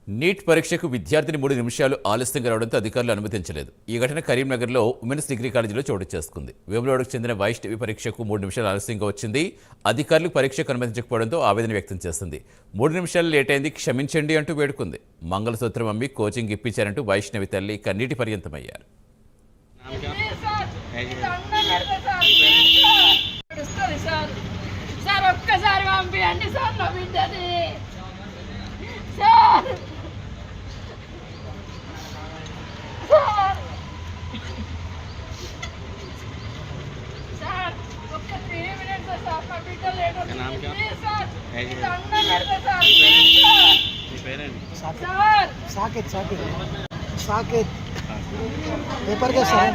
Neat పరీక్షకు విద్యార్థిని 3 నిమిషాలు ఆలస్యంగా రావడంతో అధికారులు అనుమతించలేదు. ఈ ఘటన కరీంనగర్లో ఉమెన్స్ డిగ్రీ కాలేజీలో చోటు చేసుకుంది. వేములవాడకు చెందిన వైష్ణవి పరీక్షకు 3 నిమిషాలు ఆలస్యంగా వచ్చింది. అధికారులు పరీక్షకు అనుమతించకపోవడంతో ఆవేదన వ్యక్తం చేస్తుంది. 3 నిమిషాలు లేట్ అయింది, క్షమించండి అంటూ వేడుకుంది. మంగళసూత్రం అమ్మి కోచింగ్ ఇప్పించారంటూ వైష్ణవి తల్లి కన్నీటి పర్యంతమయ్యారు. ఒక్కసారి పంపించండి సార్, నా బిడ్డని సార్. సార్ ఒక్క 3 మినిట్స్ సార్, నా బిడ్డ లేడు సార్. సాకేత్ సాకేత్ పేపర్ का सर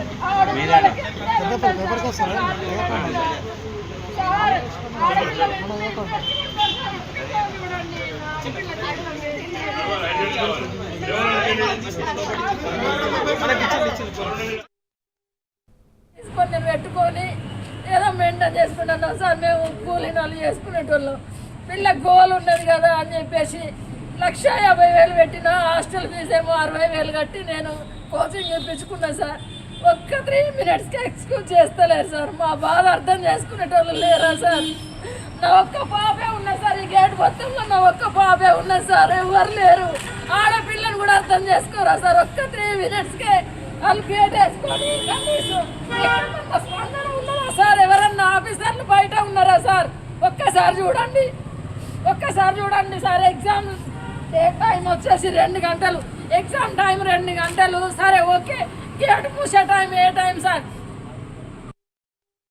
पेपर का सर తీసుకొని పెట్టుకొని ఏదో మెయింటైన్ చేసుకున్నాను సార్. మేము కూలీ నాలు చేసుకునేటోళ్ళం. పిల్ల గోల్ ఉన్నది కదా అని చెప్పేసి 1,50,000 పెట్టిన హాస్టల్ ఫీజు ఏమో 60,000 కట్టి నేను కోచింగ్ ఇప్పించుకున్నా సార్. ఒక్క 3 మినిట్స్కి ఎక్స్క్యూజ్ చేస్తలేరు సార్. మా బాధ అర్థం చేసుకునేటోళ్ళు లేరా సార్? నా ఒక్క పాపే ఉన్నది సార్. ఈ గేట్ మొత్తంలో నా ఒక్క పాపే ఉన్నది సార్. ఎవరు లేరు. ఆడపిల్లని కూడా అర్థం చేసుకోరా సార్? ఒక్క 3 మినిట్స్కే వాళ్ళు గేట్ వేసుకొని కనీసం స్పందన ఉన్నదా సార్? ఎవరన్నా ఆఫీసర్లు బయట ఉన్నారా సార్? ఒక్కసారి చూడండి సార్. ఎగ్జామ్ టైం వచ్చేసి 2 గంటలు, ఎగ్జామ్ టైం 2 గంటలు. సరే ఓకే, గేట్ మూసే టైం ఏ టైం సార్?